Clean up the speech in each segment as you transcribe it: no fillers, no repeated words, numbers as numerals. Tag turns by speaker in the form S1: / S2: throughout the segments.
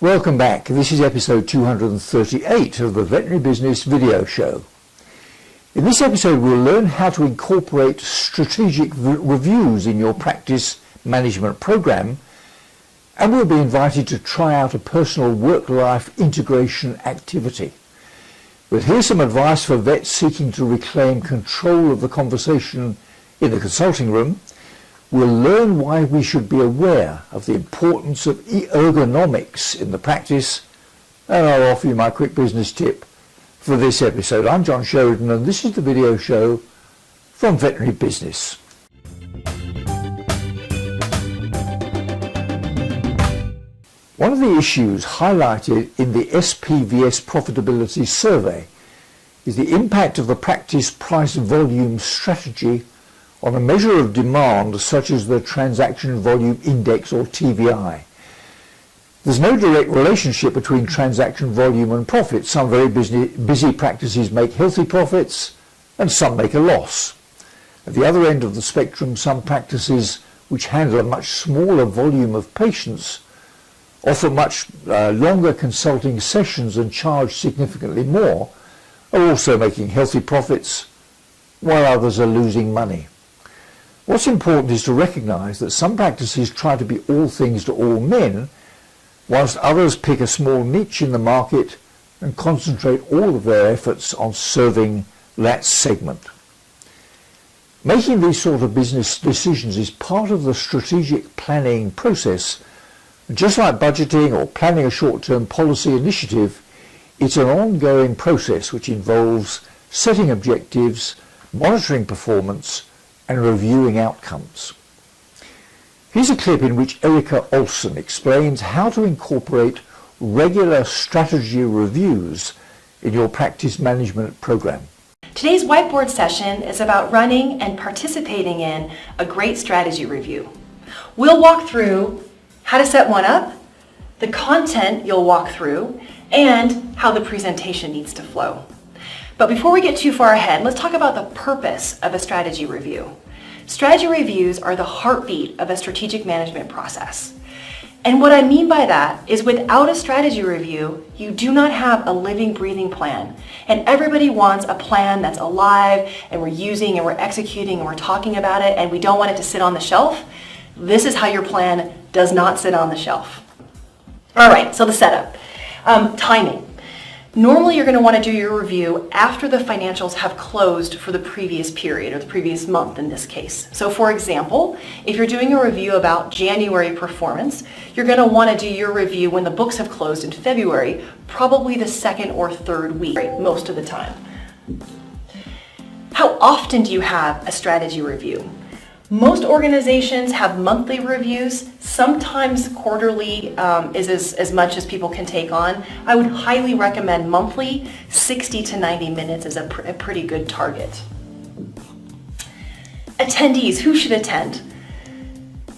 S1: Welcome back. This is episode 238 of the Veterinary Business Video Show. In this episode, we'll learn how to incorporate strategic reviews in your practice management program, and we'll be invited to try out a personal work-life integration activity. We'll hear some advice for vets seeking to reclaim control of the conversation in the consulting room. We'll learn why we should be aware of the importance of ergonomics in the practice, and I'll offer you my quick business tip for this episode. I'm John Sheridan, and this is the video show from Veterinary Business. One of the issues highlighted in the SPVS profitability survey is the impact of the practice price volume strategy on a measure of demand such as the Transaction Volume Index, or TVI. There's no direct relationship between transaction volume and profit. Some very busy practices make healthy profits and some make a loss. At the other end of the spectrum, some practices which handle a much smaller volume of patients offer much longer consulting sessions and charge significantly more, are also making healthy profits, while others are losing money. What's important is to recognize that some practices try to be all things to all men, whilst others pick a small niche in the market and concentrate all of their efforts on serving that segment. Making these sort of business decisions is part of the strategic planning process. Just like budgeting or planning a short-term policy initiative, it's an ongoing process which involves setting objectives, monitoring performance, and reviewing outcomes. Here's a clip in which Erica Olson explains how to incorporate regular strategy reviews in your practice management program.
S2: Today's whiteboard session is about running and participating in a great strategy review. We'll walk through how to set one up, the content you'll walk through, and how the presentation needs to flow. But before we get too far ahead, let's talk about the purpose of a strategy review. Strategy reviews are the heartbeat of a strategic management process. And what I mean by that is without a strategy review, you do not have a living, breathing plan. And everybody wants a plan that's alive and we're using and we're executing and we're talking about it and we don't want it to sit on the shelf. This is how your plan does not sit on the shelf. All right, so the setup. Timing. Normally you're going to want to do your review after the financials have closed for the previous period, or the previous month in this case. So for example, if you're doing a review about January performance, you're going to want to do your review when the books have closed in February, probably the second or third week, most of the time. How often do you have a strategy review? Most organizations have monthly reviews. Sometimes quarterly is as much as people can take on. I would highly recommend monthly. 60 to 90 minutes is a pretty good target. Attendees, who should attend?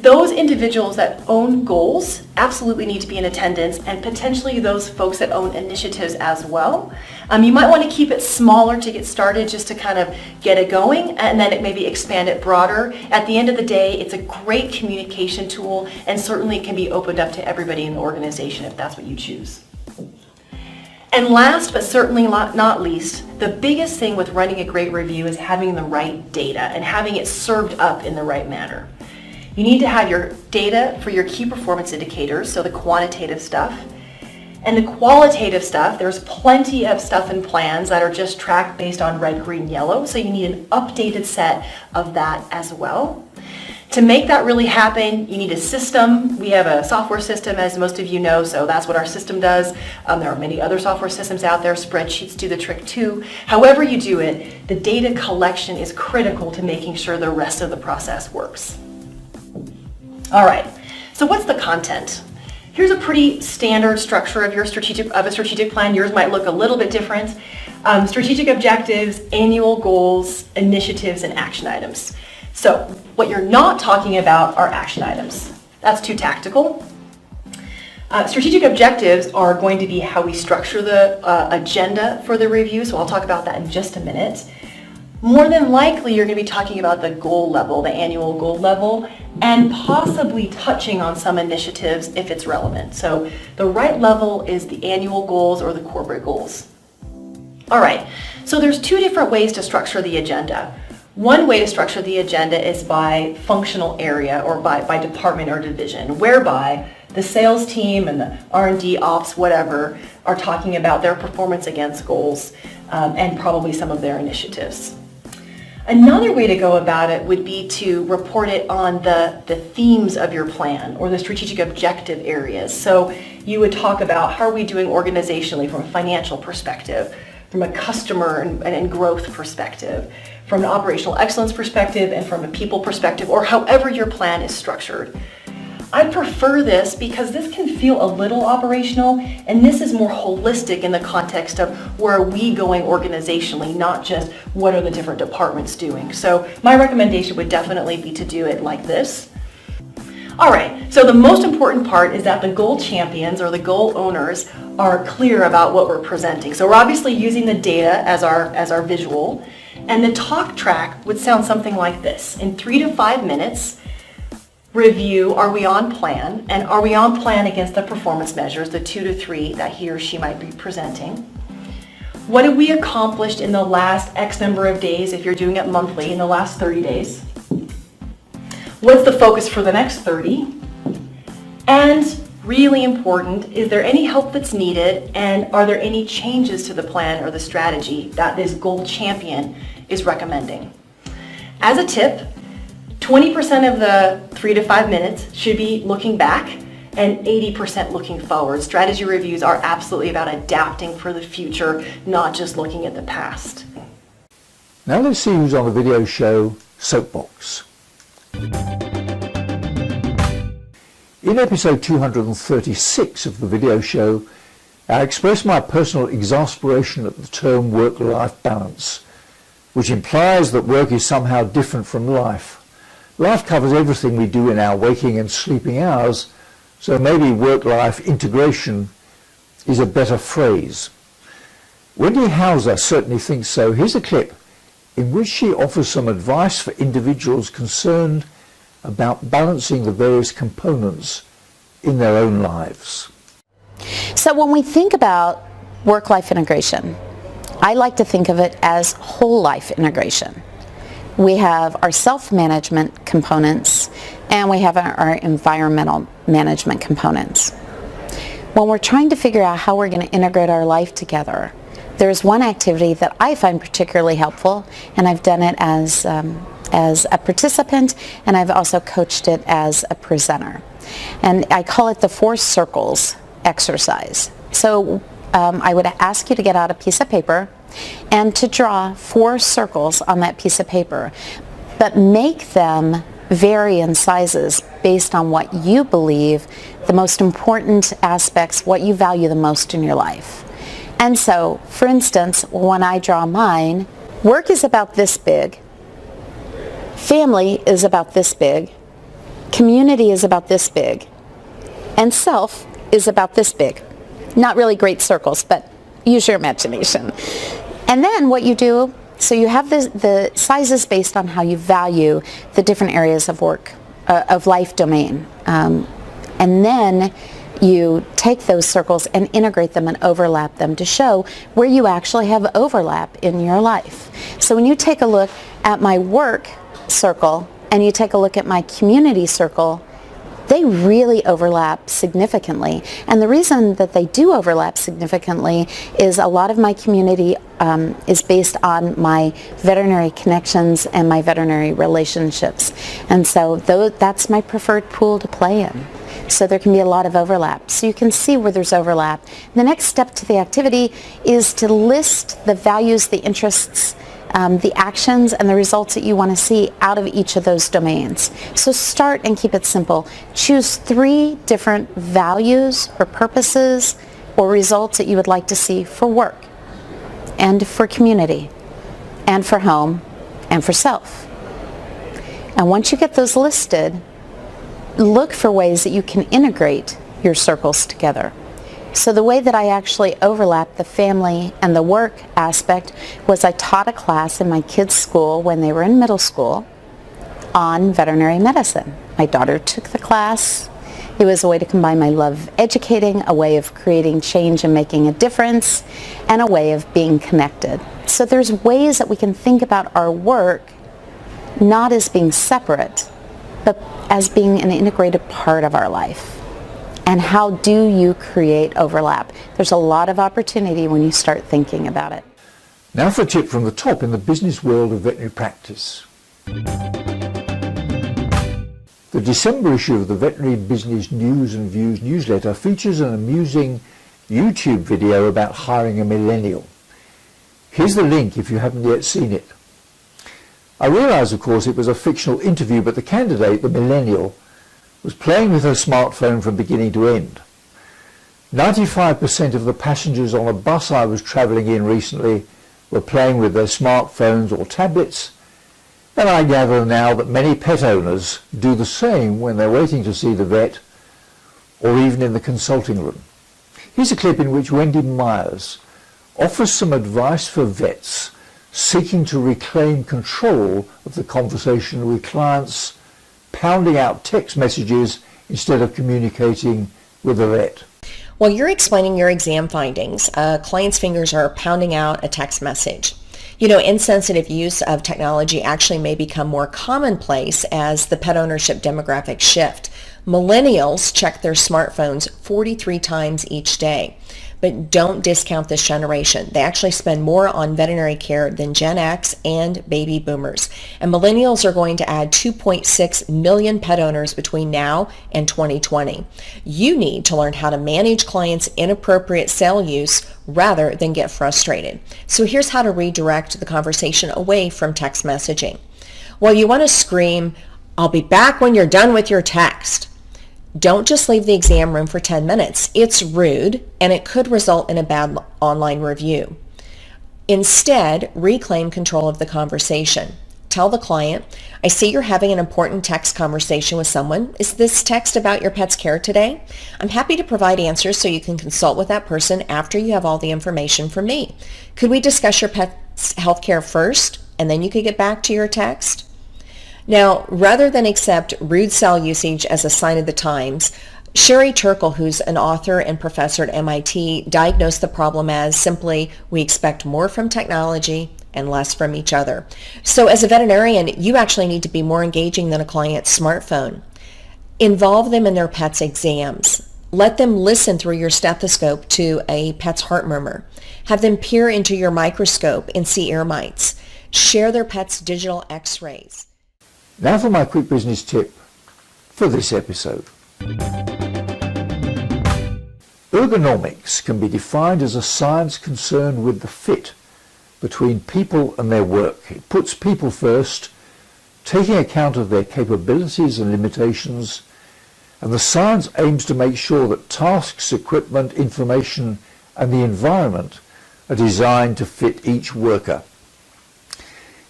S2: Those individuals that own goals absolutely need to be in attendance, and potentially those folks that own initiatives as well. You might want to keep it smaller to get started, just to kind of get it going, and then maybe expand it broader. At the end of the day, it's a great communication tool, and certainly it can be opened up to everybody in the organization if that's what you choose. And last but certainly not least, the biggest thing with running a great review is having the right data and having it served up in the right manner. You need to have your data for your key performance indicators, so the quantitative stuff. And the qualitative stuff, there's plenty of stuff and plans that are just tracked based on red, green, yellow, so you need an updated set of that as well. To make that really happen, you need a system. We have a software system, as most of you know, so that's what our system does. There are many other software systems out there. Spreadsheets do the trick too. However you do it, the data collection is critical to making sure the rest of the process works. All right, so what's the content? Here's a pretty standard structure of a strategic plan. Yours might look a little bit different. Strategic objectives, annual goals, initiatives, and action items. So what you're not talking about are action items. That's too tactical. Strategic objectives are going to be how we structure the agenda for the review, so I'll talk about that in just a minute. more than likely you're going to be talking about the goal level, the annual goal level, and possibly touching on some initiatives if it's relevant. So the right level is the annual goals or the corporate goals. All right, so there's two different ways to structure the agenda. One way to structure the agenda is by functional area or by department or division, whereby the sales team and the R&D, ops, whatever, are talking about their performance against goals and probably some of their initiatives. Another way to go about it would be to report it on the themes of your plan or the strategic objective areas. So you would talk about how are we doing organizationally from a financial perspective, from a customer and growth perspective, from an operational excellence perspective, and from a people perspective, or however your plan is structured. I prefer this because this can feel a little operational, and this is more holistic in the context of where are we going organizationally, not just what are the different departments doing. So my recommendation would definitely be to do it like this. All right, so the most important part is that the goal champions or the goal owners are clear about what we're presenting. So we're obviously using the data as our visual, and the talk track would sound something like this. In 3 to 5 minutes, review, are we on plan? And are we on plan against the performance measures, the 2 to 3 that he or she might be presenting? What have we accomplished in the last X number of days, if you're doing it monthly, in the last 30 days? What's the focus for the next 30? And really important, is there any help that's needed, and are there any changes to the plan or the strategy that this goal champion is recommending? As a tip, 20% of the 3 to 5 minutes should be looking back and 80% looking forward. Strategy reviews are absolutely about adapting for the future, not just looking at the past.
S1: Now let's see who's on the video show Soapbox. In episode 236 of the video show, I expressed my personal exasperation at the term work-life balance, which implies that work is somehow different from life. Life covers everything we do in our waking and sleeping hours, so maybe work-life integration is a better phrase. Wendy Hauser certainly thinks so. Here's a clip in which she offers some advice for individuals concerned about balancing the various components in their own lives.
S3: So when we think about work-life integration, I like to think of it as whole life integration. We have our self-management components and we have our environmental management components. When we're trying to figure out how we're going to integrate our life together, there's one activity that I find particularly helpful, and I've done it as a participant, and I've also coached it as a presenter. And I call it the 4 circles exercise. So I would ask you to get out a piece of paper and to draw 4 circles on that piece of paper, but make them vary in sizes based on what you believe the most important aspects, what you value the most in your life. And so, for instance, when I draw mine, work is about this big, family is about this big, community is about this big, and self is about this big. Not really great circles, but use your imagination. And then what you do, so you have the sizes based on how you value the different areas of work, of life domain. And then you take those circles and integrate them and overlap them to show where you actually have overlap in your life. So when you take a look at my work circle and you take a look at my community circle, they really overlap significantly. And the reason that they do overlap significantly is a lot of my community is based on my veterinary connections and my veterinary relationships. And so that's my preferred pool to play in. So there can be a lot of overlap. So you can see where there's overlap. The next step to the activity is to list the values, the interests, the actions and the results that you want to see out of each of those domains. So start and keep it simple. Choose 3 different values or purposes or results that you would like to see for work and for community and for home and for self. And once you get those listed, look for ways that you can integrate your circles together. So the way that I actually overlapped the family and the work aspect was I taught a class in my kids' school when they were in middle school on veterinary medicine. My daughter took the class. It was a way to combine my love of educating, a way of creating change and making a difference, and a way of being connected. So there's ways that we can think about our work not as being separate, but as being an integrated part of our life. And how do you create overlap? There's a lot of opportunity when you start thinking about it.
S1: Now for a tip from the top in the business world of veterinary practice. The December issue of the Veterinary Business News and Views newsletter features an amusing YouTube video about hiring a millennial. Here's the link if you haven't yet seen it. I realise, of course, it was a fictional interview, but the candidate, the millennial, was playing with her smartphone from beginning to end. 95% of the passengers on a bus I was travelling in recently were playing with their smartphones or tablets, and I gather now that many pet owners do the same when they're waiting to see the vet or even in the consulting room. Here's a clip in which Wendy Myers offers some advice for vets seeking to reclaim control of the conversation with clients, pounding out text messages instead of communicating with a vet.
S4: While you're explaining your exam findings, a client's fingers are pounding out a text message. You know, insensitive use of technology actually may become more commonplace as the pet ownership demographics shift. Millennials check their smartphones 43 times each day. But don't discount this generation. They actually spend more on veterinary care than Gen X and baby boomers. And millennials are going to add 2.6 million pet owners between now and 2020. You need to learn how to manage clients' inappropriate cell use rather than get frustrated. So here's how to redirect the conversation away from text messaging. While you want to scream, "I'll be back when you're done with your text," don't just leave the exam room for 10 minutes. It's rude, and it could result in a bad online review. Instead, reclaim control of the conversation. Tell the client, "I see you're having an important text conversation with someone. Is this text about your pet's care today? I'm happy to provide answers so you can consult with that person after you have all the information from me. Could we discuss your pet's health care first, and then you could get back to your text?" Now, rather than accept rude cell usage as a sign of the times, Sherry Turkle, who's an author and professor at MIT, diagnosed the problem as simply, we expect more from technology and less from each other. So as a veterinarian, you actually need to be more engaging than a client's smartphone. Involve them in their pet's exams. Let them listen through your stethoscope to a pet's heart murmur. Have them peer into your microscope and see ear mites. Share their pet's digital x-rays.
S1: Now for my quick business tip for this episode. Ergonomics can be defined as a science concerned with the fit between people and their work. It puts people first, taking account of their capabilities and limitations, and the science aims to make sure that tasks, equipment, information, and the environment are designed to fit each worker.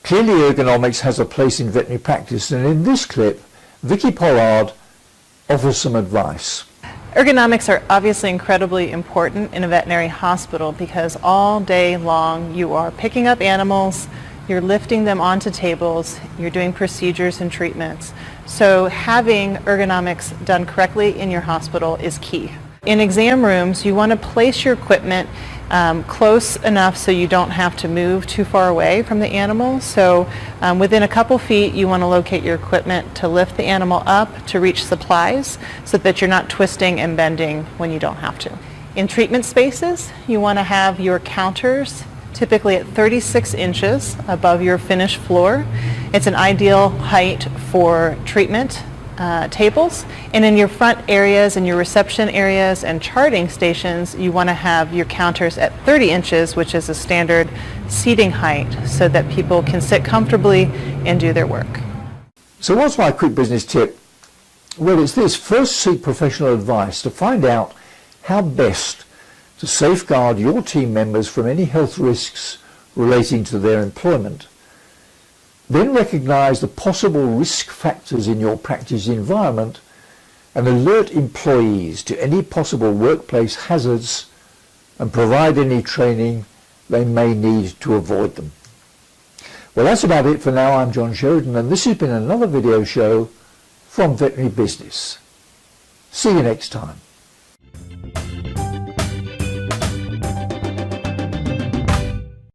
S1: Clearly, ergonomics has a place in veterinary practice, and in this clip, Vicky Pollard offers some advice.
S5: Ergonomics are obviously incredibly important in a veterinary hospital because all day long you are picking up animals, you're lifting them onto tables, you're doing procedures and treatments. So having ergonomics done correctly in your hospital is key. In exam rooms, you want to place your equipment close enough so you don't have to move too far away from the animal. So within a couple feet, you want to locate your equipment to lift the animal up to reach supplies so that you're not twisting and bending when you don't have to. In treatment spaces, you want to have your counters typically at 36 inches above your finished floor. It's an ideal height for treatment tables. And in your front areas and your reception areas and charting stations, you want to have your counters at 30 inches, which is a standard seating height, so that people can sit comfortably and do their work.
S1: So what's my quick business tip? Well, it's this. First, seek professional advice to find out how best to safeguard your team members from any health risks relating to their employment. Then recognize the possible risk factors in your practice environment and alert employees to any possible workplace hazards and provide any training they may need to avoid them. Well, that's about it for now. I'm John Sheridan, and this has been another video show from Veterinary Business. See you next time.